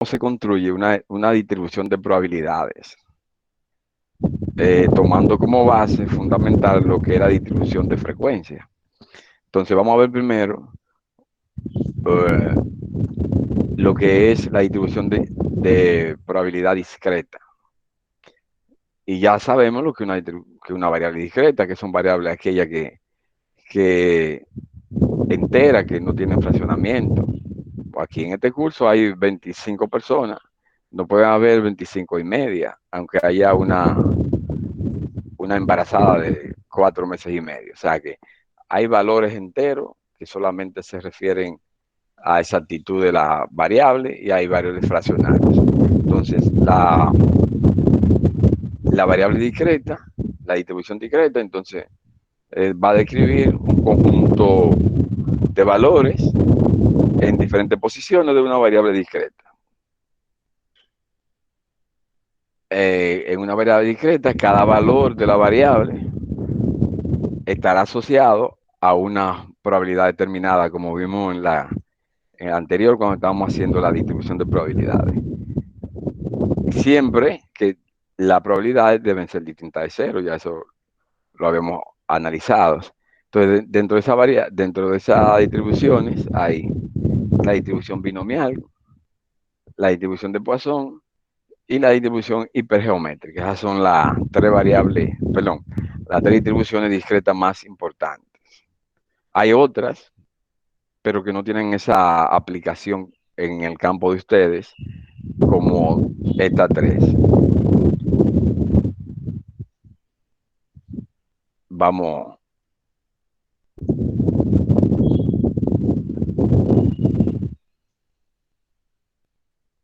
se construye una distribución de probabilidades, tomando como base fundamental lo que es la distribución de frecuencia. Entonces vamos a ver primero eh, lo que es la distribución de probabilidad discreta. Y ya sabemos lo que que una variable discreta, que son variables aquellas que entera, que no tienen fraccionamiento. Aquí en este curso hay 25 personas, no pueden haber 25 y media, aunque haya una embarazada de 4 meses y medio. O sea que hay valores enteros que solamente se refieren a esa actitud de la variable y hay variables fraccionarias. Entonces, la variable discreta, la distribución discreta, entonces va a describir un conjunto de valores en diferentes posiciones de una variable discreta. En una variable discreta, cada valor de la variable estará asociado a una probabilidad determinada, como vimos en la anterior cuando estábamos haciendo la distribución de probabilidades. Siempre que las probabilidades deben ser distintas de cero, ya eso lo habíamos analizado. Entonces, dentro de esas distribuciones hay la distribución binomial, la distribución de Poisson y la distribución hipergeométrica. Esas son las tres variables, perdón, las tres distribuciones discretas más importantes. Hay otras, pero que no tienen esa aplicación en el campo de ustedes, como estas tres. Vamos,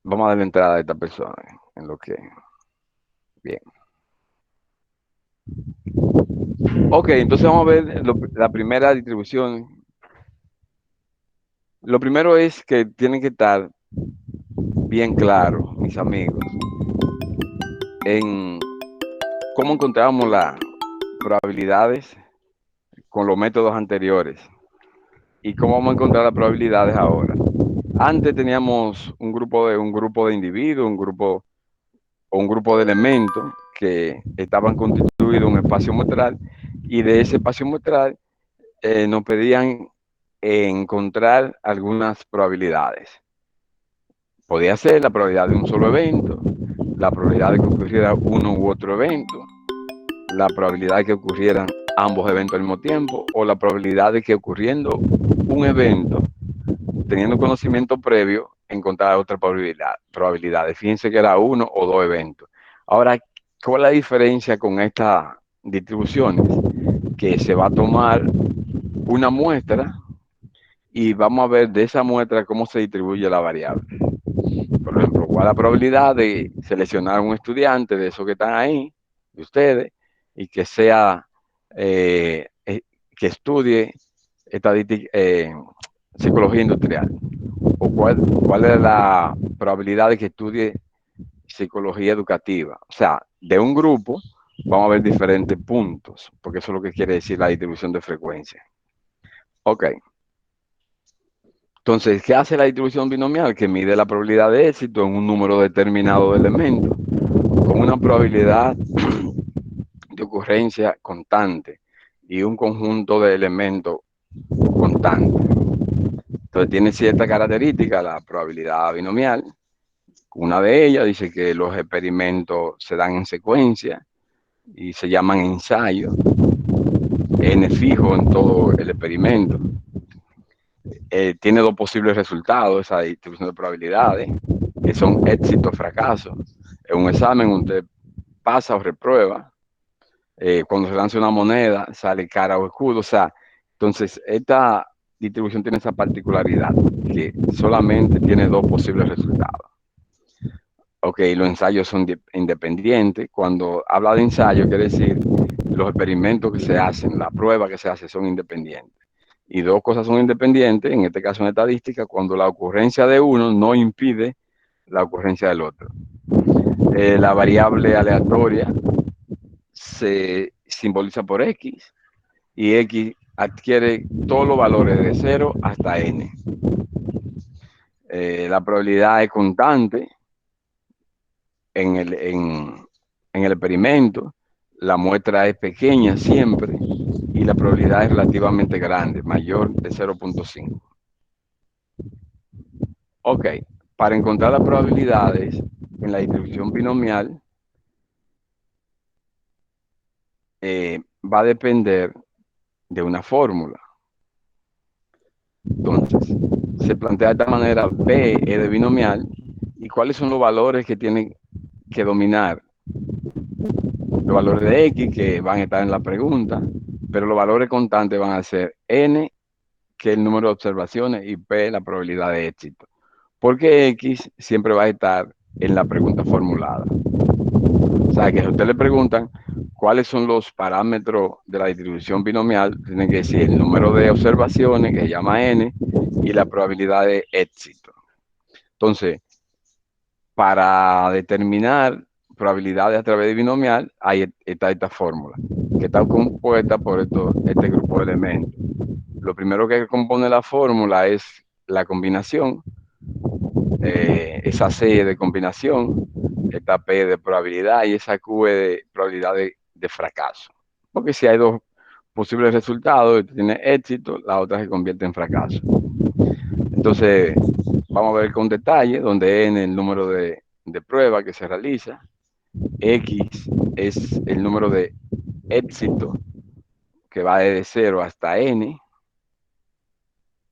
vamos a dar la entrada a esta persona en lo que. Bien. Ok, entonces vamos a ver la primera distribución. Lo primero es que tienen que estar bien claros, mis amigos, en cómo encontramos las probabilidades con los métodos anteriores y cómo vamos a encontrar las probabilidades ahora. Antes teníamos un grupo de individuos, un grupo de elementos que estaban constituidos en un espacio muestral y de ese espacio muestral nos pedían encontrar algunas probabilidades. Podía ser la probabilidad de un solo evento, la probabilidad de que ocurriera uno u otro evento, la probabilidad de que ocurrieran ambos eventos al mismo tiempo o la probabilidad de que ocurriendo un evento, teniendo conocimiento previo, encontrar otra probabilidad. Fíjense que era uno o dos eventos. Ahora, ¿cuál es la diferencia con estas distribuciones? Que se va a tomar una muestra y vamos a ver de esa muestra cómo se distribuye la variable. Por ejemplo, cuál es la probabilidad de seleccionar a un estudiante de esos que están ahí, de ustedes, y que sea, que estudie estadística, psicología industrial. O cuál es la probabilidad de que estudie psicología educativa. O sea, de un grupo vamos a ver diferentes puntos, porque eso es lo que quiere decir la distribución de frecuencia. Ok. Entonces, ¿qué hace la distribución binomial? Que mide la probabilidad de éxito en un número determinado de elementos, con una probabilidad de ocurrencia constante y un conjunto de elementos constante. Entonces, tiene cierta característica la probabilidad binomial. Una de ellas dice que los experimentos se dan en secuencia y se llaman ensayos, n fijo en todo el experimento. Tiene dos posibles resultados, esa distribución de probabilidades, que son éxito o fracaso. En un examen usted pasa o reprueba. Cuando se lanza una moneda, sale cara o escudo. O sea, entonces esta distribución tiene esa particularidad, que solamente tiene dos posibles resultados. Ok, los ensayos son independientes. Cuando habla de ensayo, quiere decir los experimentos que se hacen, la prueba que se hace son independientes. Y dos cosas son independientes, en este caso en estadística, cuando la ocurrencia de uno no impide la ocurrencia del otro. La variable aleatoria se simboliza por X y X adquiere todos los valores de 0 hasta N. La probabilidad es constante en el experimento, la muestra es pequeña siempre y la probabilidad es relativamente grande, mayor de 0.5. Ok, para encontrar las probabilidades en la distribución binomial, va a depender de una fórmula. Entonces, se plantea de esta manera: P es de binomial, y cuáles son los valores que tienen que dominar. Los valores de X que van a estar en la pregunta, pero los valores constantes van a ser N, que es el número de observaciones, y P, la probabilidad de éxito. Porque X siempre va a estar en la pregunta formulada. O sea, que si a usted le preguntan cuáles son los parámetros de la distribución binomial, tienen que decir el número de observaciones, que se llama N, y la probabilidad de éxito. Entonces, para determinar probabilidades a través de binomial, ahí está esta fórmula, que está compuesta por este grupo de elementos. Lo primero que compone la fórmula es la combinación, esa C de combinación, esta P de probabilidad y esa Q de probabilidad de fracaso. Porque si hay dos posibles resultados, tiene éxito, la otra se convierte en fracaso. Entonces, vamos a ver con detalle, donde N es el número de prueba que se realiza, X es el número de éxito que va desde 0 hasta N,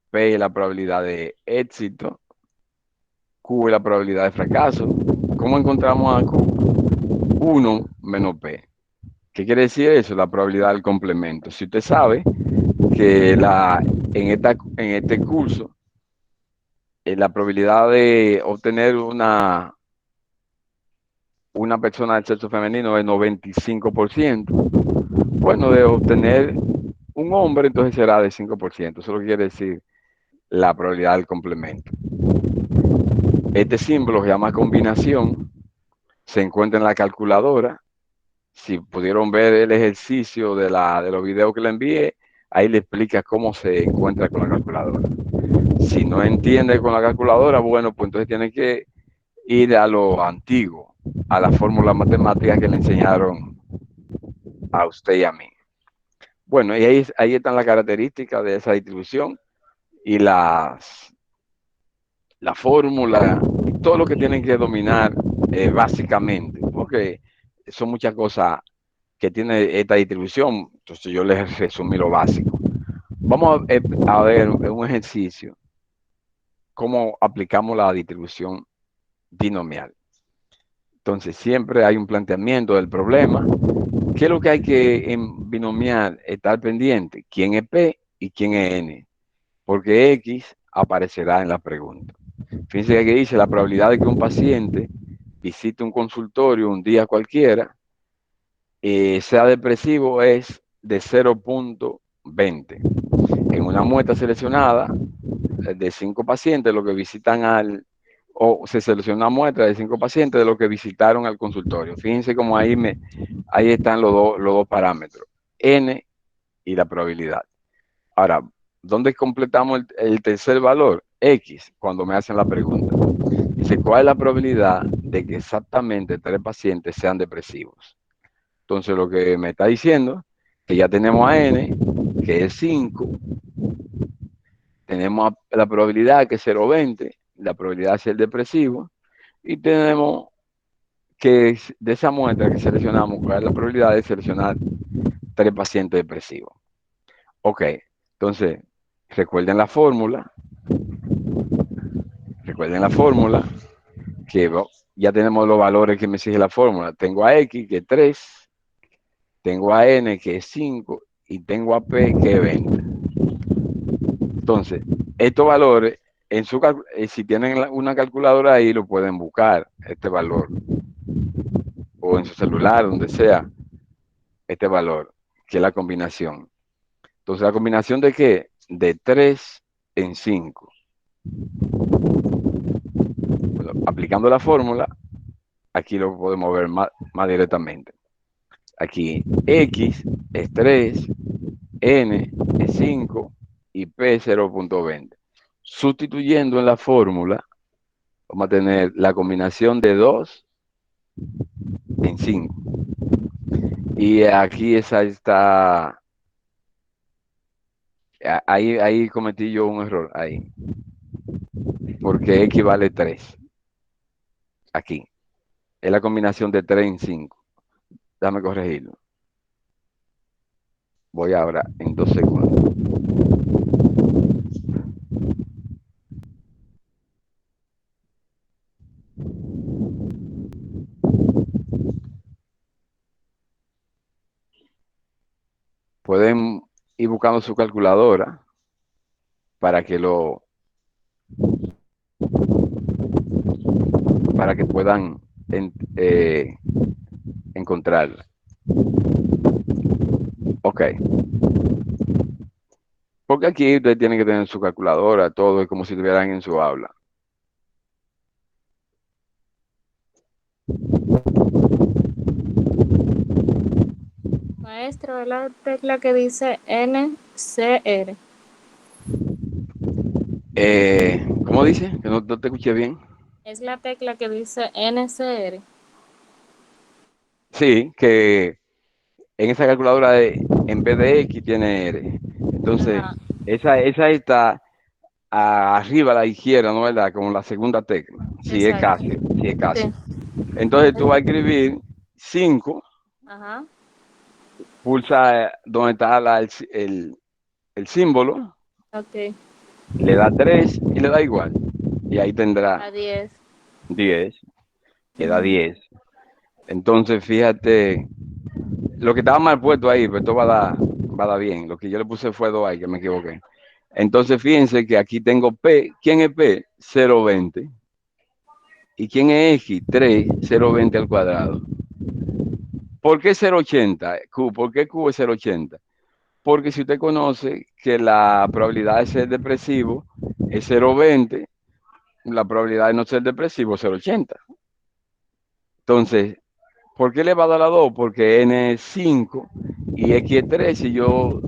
P es la probabilidad de éxito, Q es la probabilidad de fracaso. ¿Cómo encontramos a Q? 1 menos P. ¿Qué quiere decir eso? La probabilidad del complemento. Si usted sabe que en este curso, la probabilidad de obtener una persona del sexo femenino es 95%, bueno, de obtener un hombre entonces será de 5%. Eso es lo que quiere decir la probabilidad del complemento. Este símbolo se llama combinación, se encuentra en la calculadora. Si pudieron ver el ejercicio de los videos que le envié, ahí le explica cómo se encuentra con la calculadora. Si no entiende con la calculadora, bueno, pues entonces tiene que ir a lo antiguo, a la fórmula matemática que le enseñaron a usted y a mí. Bueno, y ahí están las características de esa distribución y la fórmula y todo lo que tienen que dominar básicamente, porque son muchas cosas que tiene esta distribución. Entonces yo les resumí lo básico. Vamos a ver en un ejercicio cómo aplicamos la distribución binomial. Entonces siempre hay un planteamiento del problema. ¿Qué es lo que hay que en binomial estar pendiente? ¿Quién es P y quién es N? Porque X aparecerá en la pregunta. Fíjense que dice la probabilidad de que un paciente visite un consultorio un día cualquiera, sea depresivo, es de 0.20. En una muestra seleccionada de 5 pacientes, los que visitan o se selecciona una muestra de 5 pacientes de los que visitaron al consultorio. Fíjense cómo ahí están los dos parámetros, N y la probabilidad. Ahora, ¿dónde completamos el tercer valor? X, cuando me hacen la pregunta. Dice, ¿cuál es la probabilidad de que exactamente 3 pacientes sean depresivos? Entonces, lo que me está diciendo, que ya tenemos a N, que es 5, tenemos la probabilidad que es 0.20, la probabilidad de ser depresivo, y tenemos que de esa muestra que seleccionamos, cuál es la probabilidad de seleccionar 3 pacientes depresivos. Ok, entonces, recuerden la fórmula, que ya tenemos los valores que me exige la fórmula. Tengo a X, que es 3, tengo a N, que es 5, y tengo a P, que es 20. Entonces, estos valores, si tienen una calculadora ahí, lo pueden buscar, este valor, o en su celular, donde sea, este valor, que es la combinación. Entonces, ¿la combinación de qué? De 3 en 5. Bueno, aplicando la fórmula, aquí lo podemos ver más directamente. Aquí X es 3, N es 5 y P es 0.20. Sustituyendo en la fórmula, vamos a tener la combinación de 2 en 5. Y aquí esa está, ahí cometí yo un error, ahí, porque X vale 3 aquí. Es la combinación de 3 en 5. Déjame corregirlo. Voy ahora en 2 segundos. Pueden ir buscando su calculadora para que para que puedan encontrarla. Ok. Porque aquí ustedes tienen que tener su calculadora, todo es como si estuvieran en su aula. Maestro, es la tecla que dice NCR. ¿Cómo dice? Que no te escuché bien. Es la tecla que dice NCR. Sí, que en esa calculadora en vez de X tiene R. Entonces, Ajá, esa está arriba a la izquierda, ¿no es verdad? Como la segunda tecla. Sí, es exacto. casi, sí, es casi. Sí. Entonces tú Es- vas a escribir 5, Ajá, pulsa donde está el símbolo, ok. le da 3 y le da igual. Y ahí tendrá A 10. 10, queda Ujú. 10. Entonces, fíjate, lo que estaba mal puesto ahí, pero esto va a dar bien. Lo que yo le puse fue 2 ahí, que me equivoqué. Entonces, fíjense que aquí tengo P. ¿Quién es P? 0,20. ¿Y quién es X? 3, 0,20 al cuadrado. ¿Por qué 0,80? Q. ¿Por qué Q es 0,80? Porque si usted conoce que la probabilidad de ser depresivo es 0,20, la probabilidad de no ser depresivo es 0,80. Entonces, ¿por qué le va a dar a 2? Porque n es 5 y x es 3. Si yo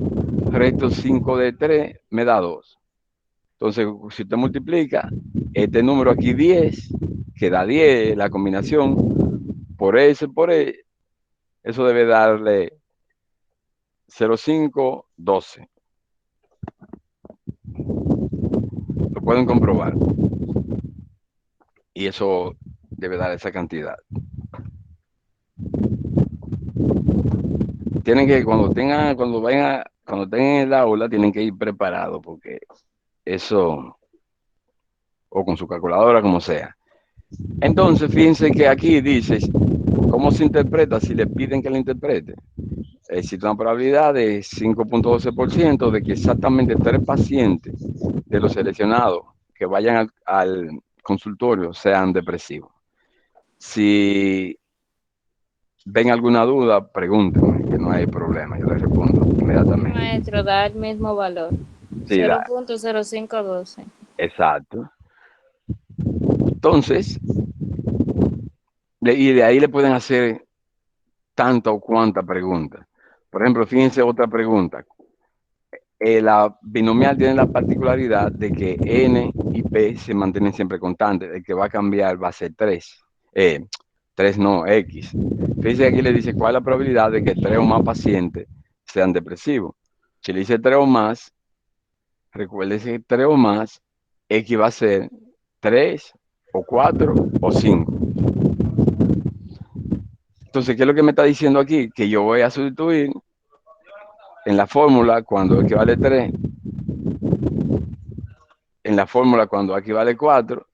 resto 5 de 3, me da 2. Entonces, si usted multiplica este número aquí 10, que da 10, la combinación, por eso, eso debe darle 0,5, 12. Lo pueden comprobar. Y eso debe dar esa cantidad. Tienen que, cuando estén en el aula, tienen que ir preparados, porque eso, o con su calculadora, como sea. Entonces, fíjense que aquí dice, ¿cómo se interpreta si le piden que la interprete? Existe una probabilidad de 5,12% de que exactamente 3 pacientes de los seleccionados que vayan al consultorio sean depresivos. Si ven alguna duda, pregúntenme, que no hay problema, yo les respondo Sí, inmediatamente. maestro, da el mismo valor. Sí, Cero punto cero cinco doce. exacto. Entonces, y de ahí le pueden hacer tanta o cuanta pregunta. Por ejemplo, fíjense otra pregunta. La binomial tiene la particularidad de que n y p se mantienen siempre constantes. El que va a cambiar va a ser 3. 3 no, x. Fíjense que aquí le dice cuál es la probabilidad de que 3 o más pacientes sean depresivos. Si le dice 3 o más, recuerde que 3 o más, x va a ser 3 o 4 o 5. Entonces, ¿qué es lo que me está diciendo aquí? Que yo voy a sustituir en la fórmula cuando x vale 3, en la fórmula cuando x vale 4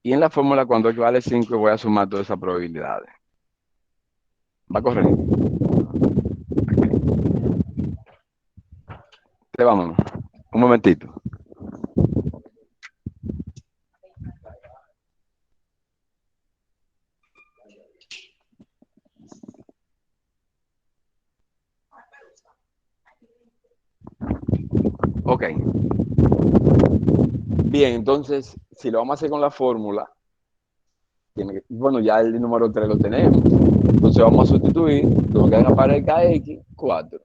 y en la fórmula cuando x vale 5 voy a sumar todas esas probabilidades. ¿Va a correr? Te vamos. Un momentito. Ok. Bien, entonces, si lo vamos a hacer con la fórmula, bueno, ya el número 3 lo tenemos. Entonces vamos a sustituir lo que aparezca x, 4.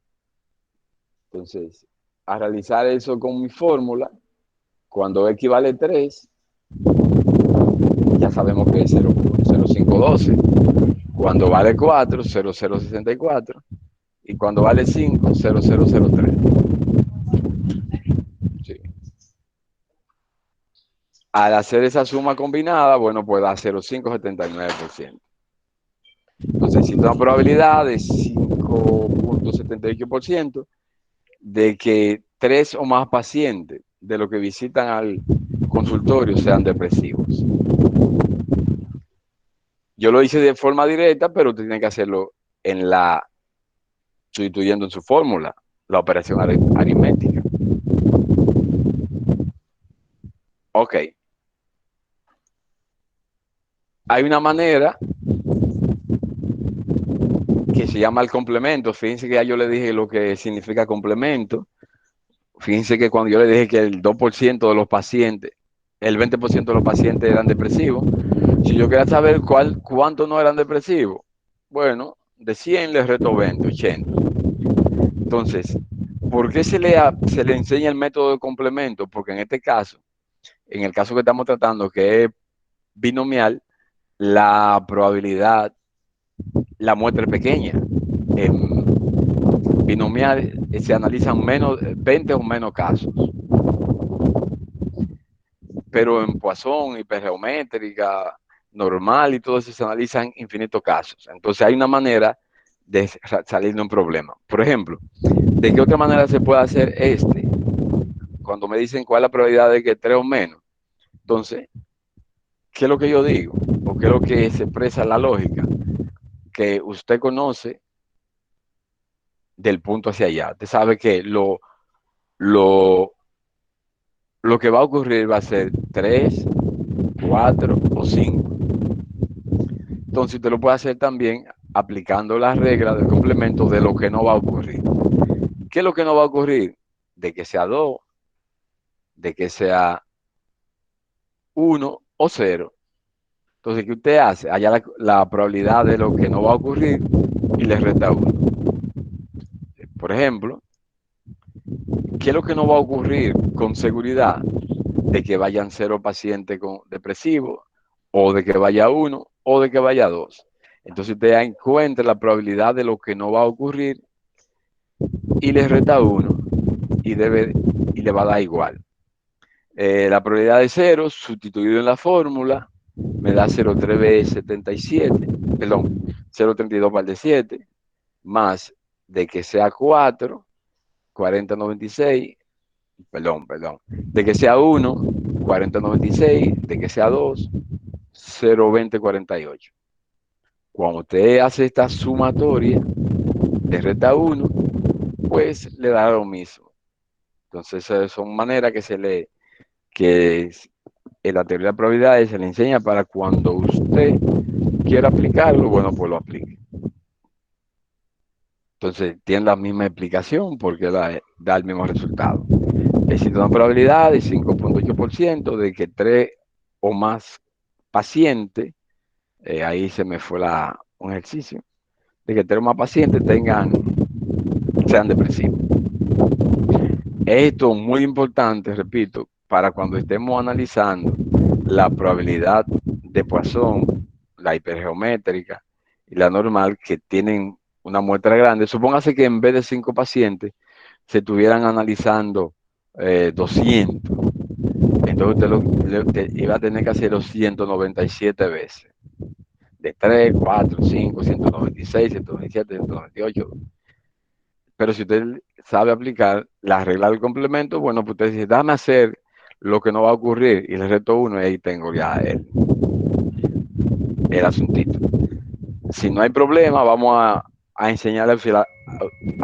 Entonces, a realizar eso con mi fórmula, cuando x vale 3, sabemos que es 0.0512. Cuando vale 4, 0.064. Y cuando vale 5, 0.003. Sí. Al hacer esa suma combinada, bueno, pues da 0.579%. Entonces existe una probabilidad de 5.78% de que 3 o más pacientes de los que visitan al consultorio sean depresivos. Yo lo hice de forma directa, pero usted tiene que hacerlo sustituyendo en su fórmula la operación aritmética. Ok. Hay una manera que se llama el complemento. Fíjense que ya yo le dije lo que significa complemento. Fíjense que cuando yo le dije que el 2% de los pacientes, el 20% de los pacientes eran depresivos, si yo quería saber cuántos no eran depresivos, bueno, de 100 les reto 20, 80. Entonces, ¿por qué se le enseña el método de complemento? Porque en este caso, en el caso que estamos tratando, que es binomial, la probabilidad, la muestra es pequeña. En binomial se analizan 20 o menos casos. Pero en Poisson, hipergeométrica, normal y todo eso se analizan infinitos casos. Entonces hay una manera de salir de un problema. Por ejemplo, ¿de qué otra manera se puede hacer cuando me dicen cuál es la probabilidad de que 3 o menos? Entonces, ¿qué es lo que yo digo? ¿O qué es lo que se expresa la lógica? Que usted conoce del punto hacia allá. Usted sabe que lo, lo que va a ocurrir va a ser 3, 4 o 5. Entonces usted lo puede hacer también aplicando las reglas del complemento de lo que no va a ocurrir. ¿Qué es lo que no va a ocurrir? De que sea 2, de que sea 1 o 0. Entonces, ¿qué usted hace? Allá la probabilidad de lo que no va a ocurrir y le resta 1. Por ejemplo, ¿qué es lo que no va a ocurrir con seguridad? De que vayan 0 pacientes con depresivos, o de que vaya 1, o de que vaya 2. Entonces usted encuentra la probabilidad de lo que no va a ocurrir y le resta 1 y le va a dar igual. La probabilidad de 0, sustituido en la fórmula, me da 0,3b77, perdón, 0,32 par de 7, más de que sea 4, 40,96, perdón, de que sea 1, 40,96, de que sea 2, 0,2048. Cuando usted hace esta sumatoria de resta 1, pues le da lo mismo. Entonces, son maneras que en la teoría de probabilidades se le enseña para cuando usted quiera aplicarlo, bueno, pues lo aplique. Entonces, tiene la misma explicación porque da el mismo resultado. Existe una probabilidad de 5.8% de que 3 o más pacientes, ahí se me fue un ejercicio, de que 3 o más pacientes sean depresivos. Esto es muy importante, repito, para cuando estemos analizando la probabilidad de Poisson, la hipergeométrica y la normal, que tienen una muestra grande. Supóngase que en vez de 5 pacientes se estuvieran analizando 200. Entonces usted iba a tener que hacerlo 197 veces. De 3, 4, 5, 196, 197, 198. Pero si usted sabe aplicar la regla del complemento, bueno, pues usted dice, dame hacer lo que no va a ocurrir y le reto 1 y ahí tengo ya el asuntito. Si no hay problema, vamos a enseñarle a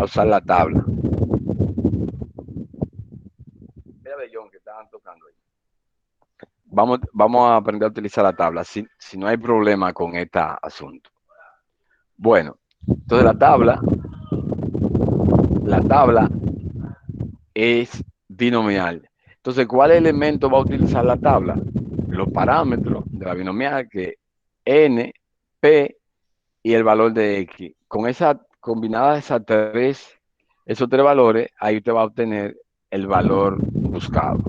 usar la tabla. Mira, John, que estaban tocando ahí. Vamos a aprender a utilizar la tabla, si no hay problema con este asunto. Bueno, entonces la tabla es binomial. Entonces, ¿cuál elemento va a utilizar la tabla? Los parámetros de la binomial, que n, p y el valor de x. Con combinadas esos tres valores, ahí usted va a obtener el valor buscado.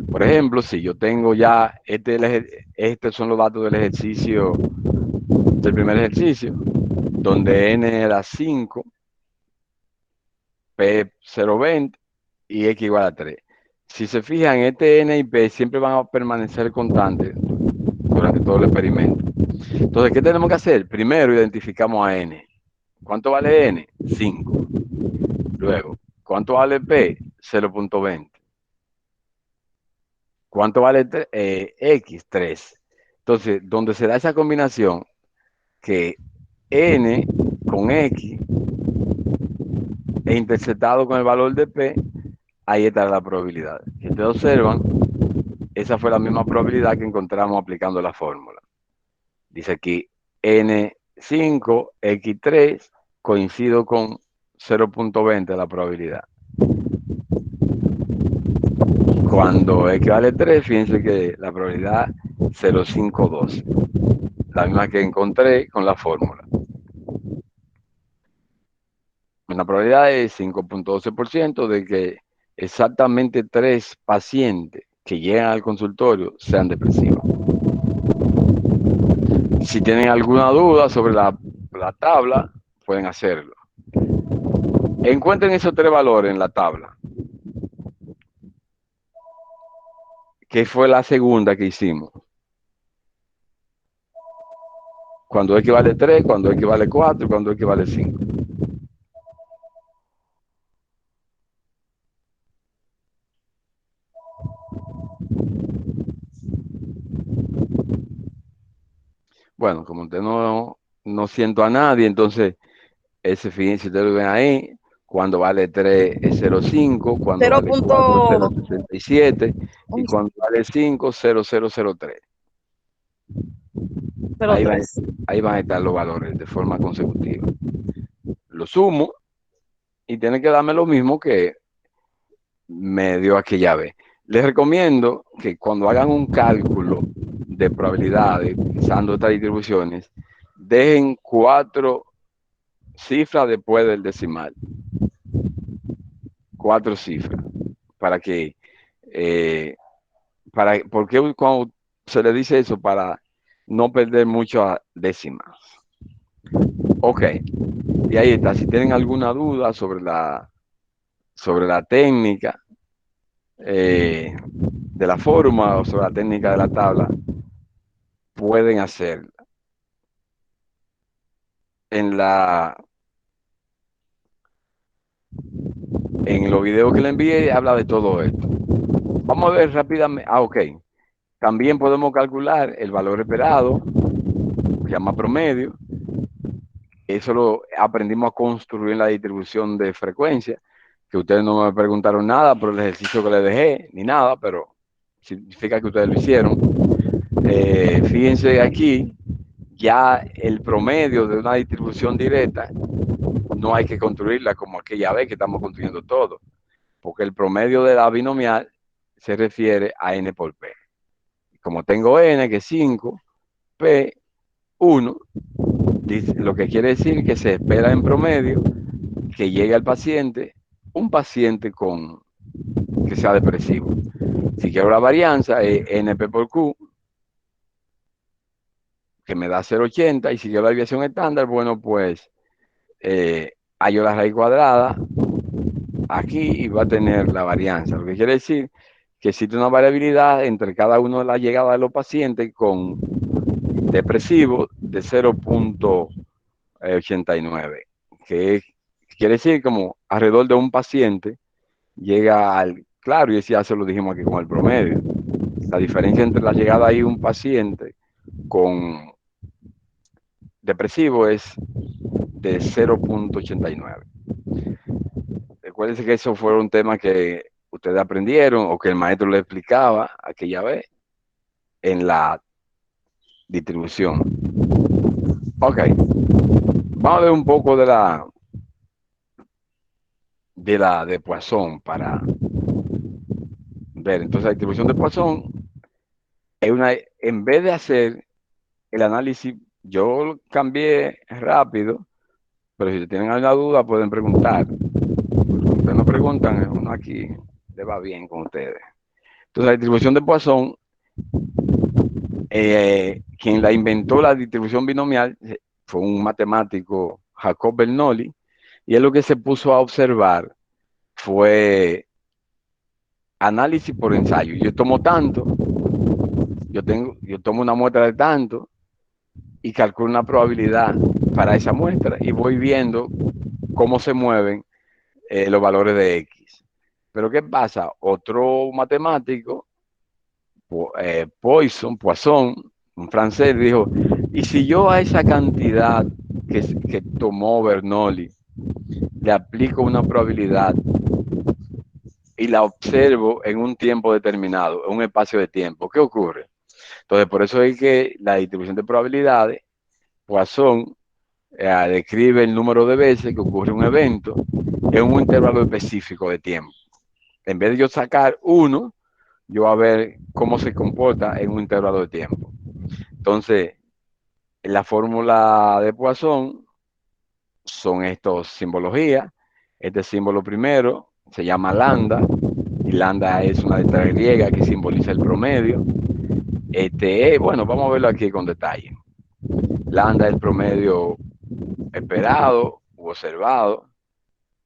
Por ejemplo, si yo tengo ya este estos son los datos del ejercicio, del primer ejercicio, donde n era 5, p 0,20 y x igual a 3. Si se fijan, este n y p siempre van a permanecer constantes durante todo el experimento. Entonces, ¿qué tenemos que hacer? Primero identificamos a n. ¿Cuánto vale n? 5. Luego, ¿cuánto vale p? 0,20. ¿Cuánto vale x? 3. Entonces, donde se da esa combinación, que n con x e interceptado con el valor de p, ahí está la probabilidad. Si ustedes observan, esa fue la misma probabilidad que encontramos aplicando la fórmula. Dice aquí n5, x3, coincido con 0,20 la probabilidad. Cuando x vale 3, fíjense que la probabilidad 0,512. La misma que encontré con la fórmula. Una probabilidad de 5,12% de que exactamente 3 pacientes que llegan al consultorio sean depresivos. Si tienen alguna duda sobre la tabla, pueden hacerlo. Encuentren esos 3 valores en la tabla, que fue la segunda que hicimos. Cuando x vale 3, cuando x vale 4, cuando x vale 5. Bueno, como usted no siento a nadie, entonces ese, fíjense, ustedes lo ven ahí, cuando vale 3 es 0,5, cuando vale 4 es 0,67 y cuando vale 5, 0,003. Ahí van a estar los valores de forma consecutiva. Lo sumo y tiene que darme lo mismo que me dio aquella vez. Les recomiendo que cuando hagan un cálculo de probabilidades utilizando estas distribuciones, dejen 4 cifras después del decimal. 4 cifras. Para que, porque cuando se le dice eso, para no perder muchas décimas. Ok, y ahí está. Si tienen alguna duda sobre la técnica de la forma o sobre la técnica de la tabla, pueden hacerla. En los videos que le envié habla de todo esto. Vamos a ver rápidamente. Ok. También podemos calcular el valor esperado, que se llama promedio. Eso lo aprendimos a construir en la distribución de frecuencia, que ustedes no me preguntaron nada por el ejercicio que les dejé, ni nada, pero significa que ustedes lo hicieron. Fíjense aquí, ya el promedio de una distribución directa no hay que construirla como aquella vez que estamos construyendo todo, porque el promedio de la binomial se refiere a n por p. Como tengo n, que es 5, p, 1, lo que quiere decir que se espera en promedio que llegue al paciente un paciente que sea depresivo. Si quiero la varianza es NP por Q, que me da 0,80, y si quiero la desviación estándar, bueno, pues hallo la raíz cuadrada aquí y va a tener la varianza. Lo que quiere decir que existe una variabilidad entre cada uno de las llegadas de los pacientes con depresivo de 0,89, que quiere decir como alrededor de un paciente llega al, claro, y ya se lo dijimos aquí con el promedio, la diferencia entre la llegada ahí un paciente con depresivo es de 0,89. Recuérdense que eso fue un tema que ustedes aprendieron o que el maestro le explicaba aquella vez en la distribución. Ok, vamos a ver un poco de Poisson para ver. Entonces la distribución de Poisson es en vez de hacer el análisis, yo lo cambié rápido, pero si tienen alguna duda pueden preguntar. Ustedes no preguntan, uno aquí le va bien con ustedes. Entonces la distribución de Poisson Quien la inventó la distribución binomial fue un matemático, Jacob Bernoulli, y él lo que se puso a observar fue análisis por ensayo. Yo tomo tanto, yo tomo una muestra de tanto y calculo una probabilidad para esa muestra y voy viendo cómo se mueven los valores de X. Pero ¿qué pasa? Otro matemático, Poisson, un francés, dijo, ¿y si yo a esa cantidad que tomó Bernoulli le aplico una probabilidad y la observo en un tiempo determinado, en un espacio de tiempo? ¿Qué ocurre? Entonces, por eso es que la distribución de probabilidades, Poisson, describe el número de veces que ocurre un evento en un intervalo específico de tiempo. En vez de yo sacar uno, yo voy a ver cómo se comporta en un intervalo de tiempo. Entonces, la fórmula de Poisson son estos simbologías. Este símbolo primero se llama lambda, y lambda es una letra griega que simboliza el promedio. Bueno, vamos a verlo aquí con detalle. Lambda es el promedio esperado u observado.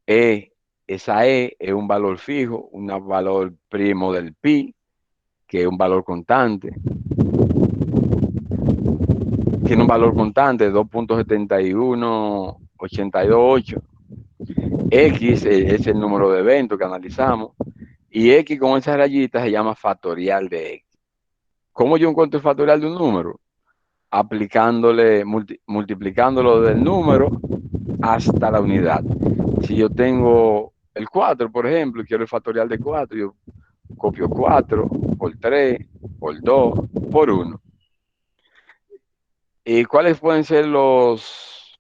Esa es un valor fijo, un valor primo del pi, que es un valor constante. Tiene un valor constante de 2.71828. X es el número de eventos que analizamos. Y X con esa rayita se llama factorial de X. ¿Cómo yo encuentro el factorial de un número? Multiplicándolo del número hasta la unidad. Si yo tengo el 4, por ejemplo, y quiero el factorial de 4, yo copio 4 por 3, por 2, por 1. ¿Y cuáles pueden ser los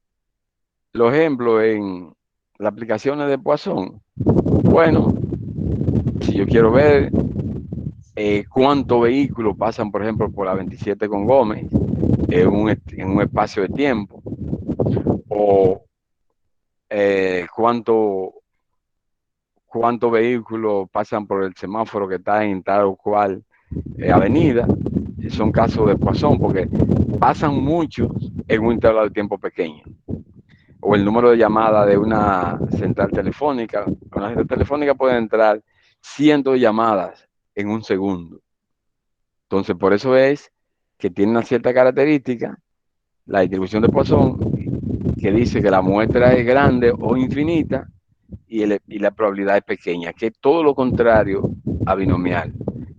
ejemplos en las aplicaciones de Poisson? Bueno, si yo quiero ver cuántos vehículos pasan, por ejemplo, por la 27 con Gómez en un espacio de tiempo, o cuántos vehículos pasan por el semáforo que está en tal o cual avenida, son casos de Poisson, porque pasan muchos en un intervalo de tiempo pequeño. O el número de llamadas de una central telefónica. Una central telefónica puede entrar cientos de llamadas en un segundo. Entonces, por eso es que tiene una cierta característica, la distribución de Poisson, que dice que la muestra es grande o infinita y la probabilidad es pequeña, que es todo lo contrario a binomial.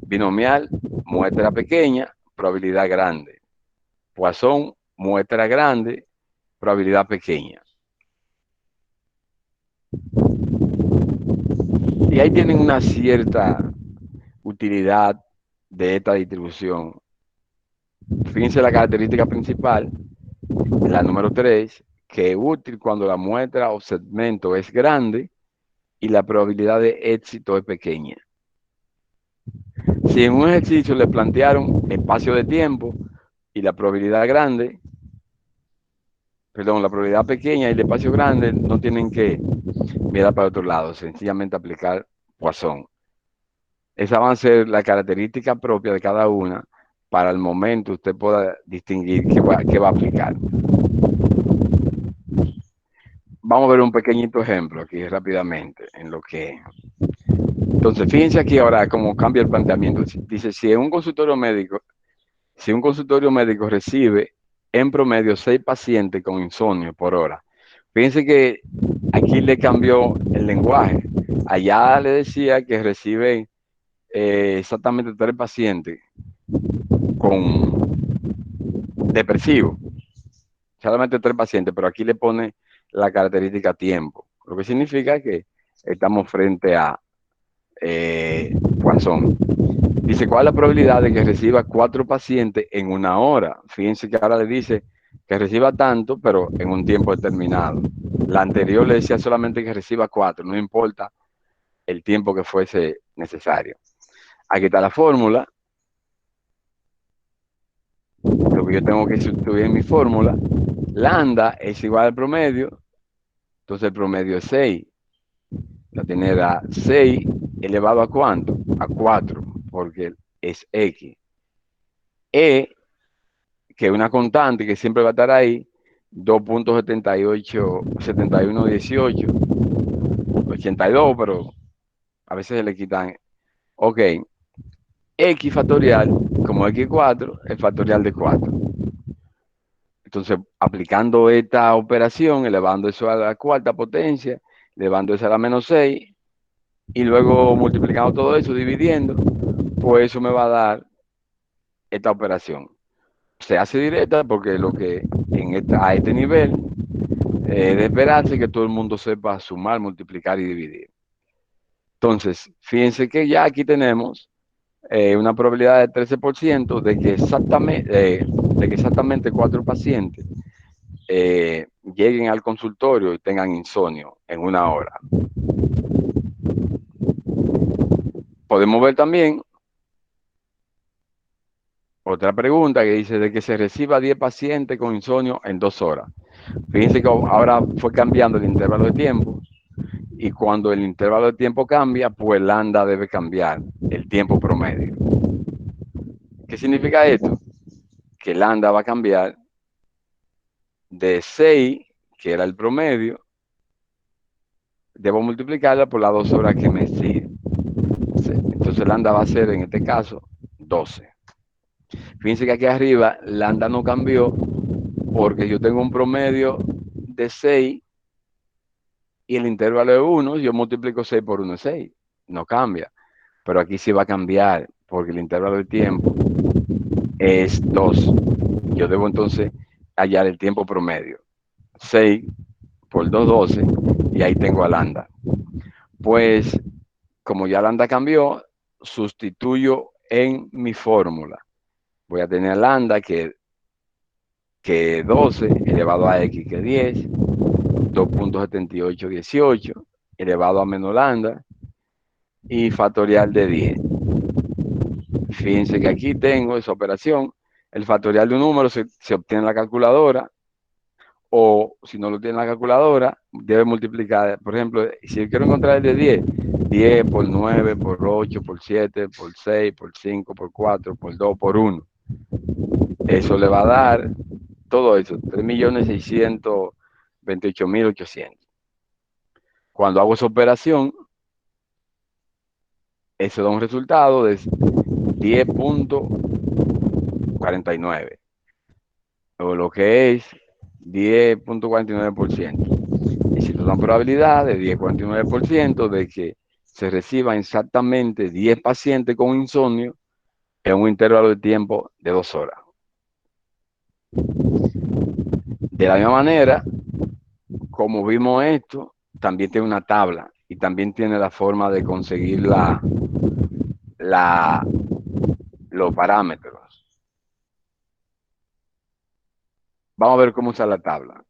Binomial, muestra pequeña, probabilidad grande. Poisson, muestra grande, probabilidad pequeña. Y ahí tienen una cierta utilidad de esta distribución. Fíjense la característica principal, la número 3, que es útil cuando la muestra o segmento es grande y la probabilidad de éxito es pequeña. Si en un ejercicio le plantearon espacio de tiempo y la probabilidad grande, perdón, la probabilidad pequeña y el espacio grande, no tienen que mirar para otro lado, sencillamente aplicar Poisson. Esa va a ser la característica propia de cada una para el momento usted pueda distinguir qué va a aplicar. Vamos a ver un pequeñito ejemplo aquí rápidamente en lo que... Entonces, fíjense aquí ahora cómo cambia el planteamiento. Dice, si un consultorio médico recibe en promedio 6 pacientes con insomnio por hora, fíjense que aquí le cambió el lenguaje. Allá le decía que reciben exactamente 3 pacientes con depresivo, solamente 3 pacientes, pero aquí le pone la característica tiempo, lo que significa que estamos frente a Poisson. Dice, ¿cuál es la probabilidad de que reciba 4 pacientes en una hora? Fíjense que ahora le dice que reciba tanto, pero en un tiempo determinado. La anterior le decía solamente que reciba 4, no importa el tiempo que fuese necesario. Aquí está la fórmula. Lo que yo tengo que sustituir en mi fórmula. Lambda es igual al promedio, entonces el promedio es 6. La tiene a 6 elevado a ¿cuánto? A 4, porque es X. E que es una constante que siempre va a estar ahí, 2.78, 7118, 82, pero a veces se le quitan. Ok, x factorial, como x4, el factorial de 4. Entonces, aplicando esta operación, elevando eso a la cuarta potencia, elevando eso a la menos 6, y luego multiplicando todo eso, dividiendo, pues eso me va a dar esta operación. Se hace directa porque lo que a este nivel de esperarse que todo el mundo sepa sumar, multiplicar y dividir. Entonces, fíjense que ya aquí tenemos una probabilidad de 13% de que exactamente 4 pacientes lleguen al consultorio y tengan insomnio en una hora. Podemos ver también otra pregunta que dice de que se reciba 10 pacientes con insomnio en 2 horas. Fíjense que ahora fue cambiando el intervalo de tiempo y cuando el intervalo de tiempo cambia, pues lambda debe cambiar el tiempo promedio. ¿Qué significa esto? Que lambda va a cambiar de 6, que era el promedio, debo multiplicarla por las 2 horas que me siguen. Entonces lambda va a ser, en este caso, 12. Fíjense que aquí arriba lambda no cambió porque yo tengo un promedio de 6 y el intervalo de 1, yo multiplico 6 por 1 es 6. No cambia. Pero aquí sí va a cambiar porque el intervalo de tiempo es 2. Yo debo entonces hallar el tiempo promedio. 6 por 2, 12. Y ahí tengo a lambda. Pues, como ya lambda cambió, sustituyo en mi fórmula. Voy a tener lambda que 12 elevado a x que 10, 2.7818 elevado a menos lambda y factorial de 10. Fíjense que aquí tengo esa operación. El factorial de un número se obtiene en la calculadora, o si no lo tiene en la calculadora, debe multiplicar. Por ejemplo, si quiero encontrar el de 10, 10 por 9, por 8, por 7, por 6, por 5, por 4, por 2, por 1. Eso le va a dar todo eso, 3.628.800. Cuando hago esa operación, eso da un resultado de 10.49, o lo que es 10.49%. Existe una probabilidad de 10.49% de que se reciban exactamente 10 pacientes con insomnio en un intervalo de tiempo de 2 horas. De la misma manera, como vimos esto, también tiene una tabla y también tiene la forma de conseguir los parámetros. Vamos a ver cómo está la tabla.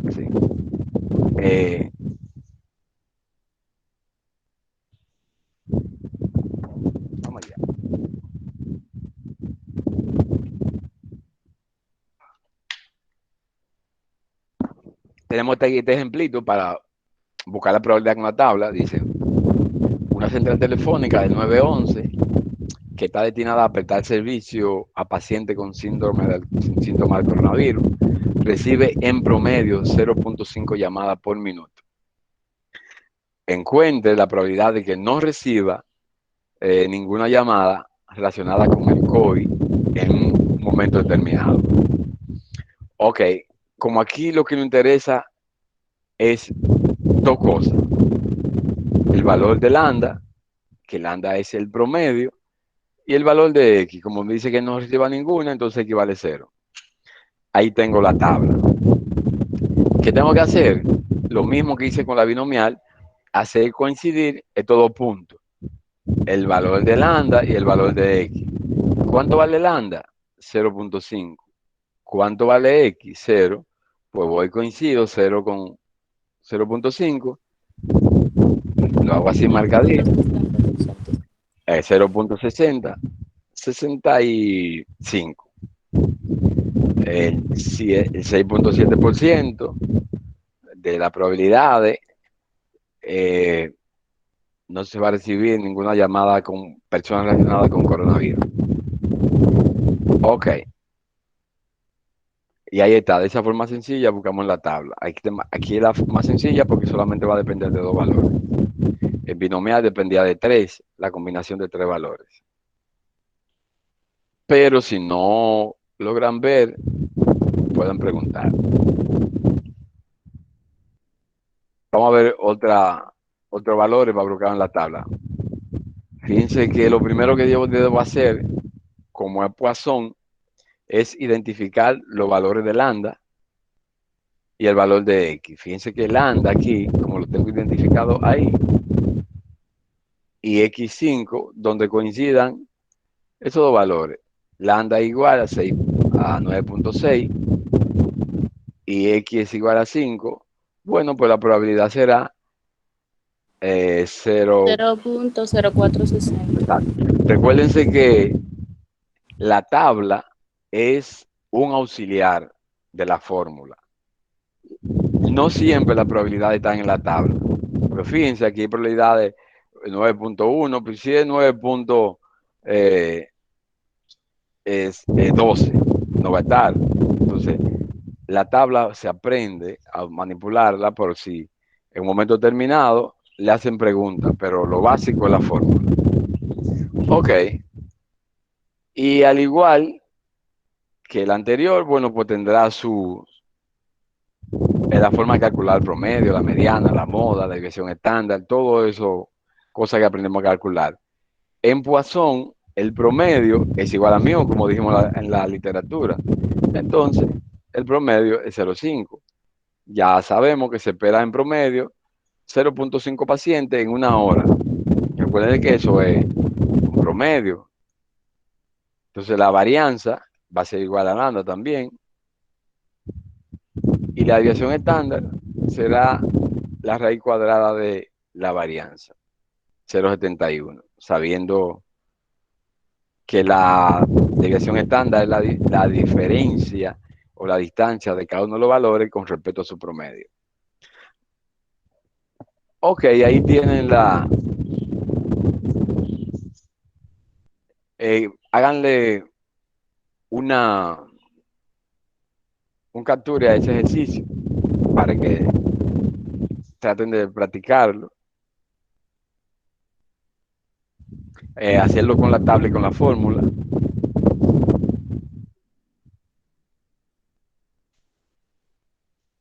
Sí. Vamos allá. Tenemos este ejemplito para buscar la probabilidad con la tabla. Dice, una central telefónica del 911 que está destinada a prestar servicio a pacientes con síntomas del coronavirus recibe en promedio 0.5 llamadas por minuto. Encuentre la probabilidad de que no reciba ninguna llamada relacionada con el COVID en un momento determinado. Ok, como aquí lo que nos interesa es dos cosas. El valor de lambda, que lambda es el promedio, y el valor de x. Como me dice que no reciba ninguna, entonces equivale a 0. Ahí tengo la tabla. ¿Qué tengo que hacer? Lo mismo que hice con la binomial, hacer coincidir estos dos puntos. El valor de lambda y el valor de x. ¿Cuánto vale lambda? 0.5. ¿Cuánto vale x? 0. Pues voy coincido 0 con 0.5. Lo hago así marcadito. 0.60. 65. El 6.7% de las probabilidades no se va a recibir ninguna llamada con personas relacionadas con coronavirus. Ok. Y ahí está, de esa forma sencilla buscamos la tabla. Aquí es la más sencilla porque solamente va a depender de dos valores. El binomial dependía de tres, la combinación de tres valores. Pero si no logran ver, pueden preguntar. Vamos a ver otros valores para buscar en la tabla. Fíjense que lo primero que yo debo hacer, como es Poisson, es identificar los valores de lambda y el valor de x. Fíjense que lambda aquí, como lo tengo identificado ahí, y x5, donde coincidan esos dos valores. Lambda igual a 9.6 y x es igual a 5. Bueno, pues la probabilidad será 0. 0.0460. Recuérdense que la tabla es un auxiliar de la fórmula. No siempre las probabilidades están en la tabla. Pero fíjense, aquí hay probabilidades 9.1, pues si es 9.12, no va a estar. Entonces, la tabla se aprende a manipularla por si en un momento determinado le hacen preguntas, pero lo básico es la fórmula. Ok. Y al igual que el anterior, bueno, pues tendrá la forma de calcular el promedio, la mediana, la moda, la desviación estándar, todo eso, cosas que aprendemos a calcular. En Poisson, el promedio es igual a mío, como dijimos en la literatura. Entonces, el promedio es 0,5. Ya sabemos que se espera en promedio 0.5 pacientes en una hora. Recuerden que eso es un promedio. Entonces, la varianza va a ser igual a lambda también. Y la desviación estándar será la raíz cuadrada de la varianza, 0,71, sabiendo que la desviación estándar es la diferencia o la distancia de cada uno de los valores con respecto a su promedio. Ok, ahí tienen háganle un capture a ese ejercicio para que traten de practicarlo. Hacerlo con la tabla y con la fórmula.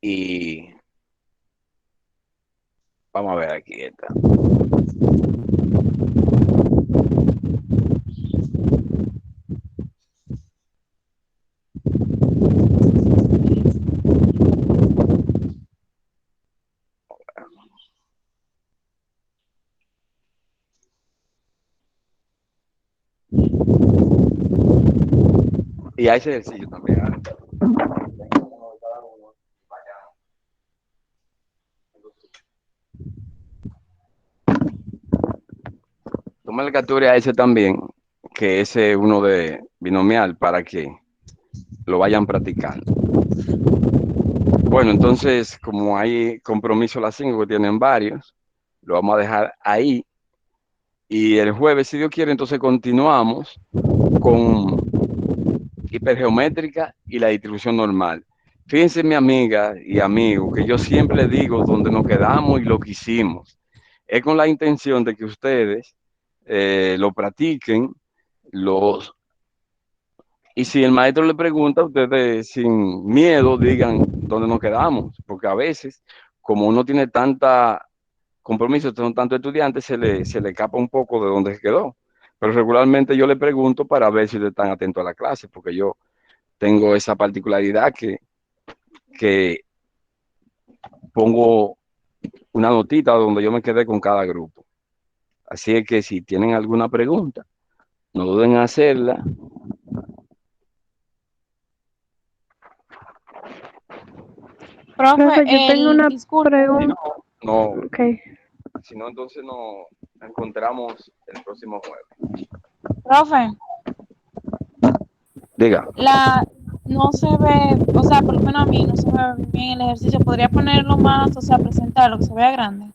Y vamos a ver aquí esta. Y a ese ejercicio también. Toma el capture a ese también, que ese es uno de binomial, para que lo vayan practicando. Bueno, entonces, como hay compromiso a las 5 que tienen varios, lo vamos a dejar ahí. Y el jueves, si Dios quiere, entonces continuamos con hipergeométrica y la distribución normal. Fíjense, mi amiga y amigo, que yo siempre les digo dónde nos quedamos y lo que hicimos. Es con la intención de que ustedes lo practiquen, y si el maestro le pregunta, ustedes sin miedo digan dónde nos quedamos, porque a veces, como uno tiene tanta compromiso, son tantos estudiantes, se le escapa un poco de dónde se quedó. Pero regularmente yo le pregunto para ver si están atentos a la clase, porque yo tengo esa particularidad que pongo una notita donde yo me quedé con cada grupo. Así es que si tienen alguna pregunta, no duden en hacerla. Profe, Profe, yo tengo una disculpe. Si no, pregunta. no, Ok. si no, entonces nos encontramos el próximo jueves. Profe, Diga. no se ve, o sea, por lo menos a mí no se ve bien el ejercicio. ¿Podría ponerlo más, o sea, presentarlo, que se vea grande?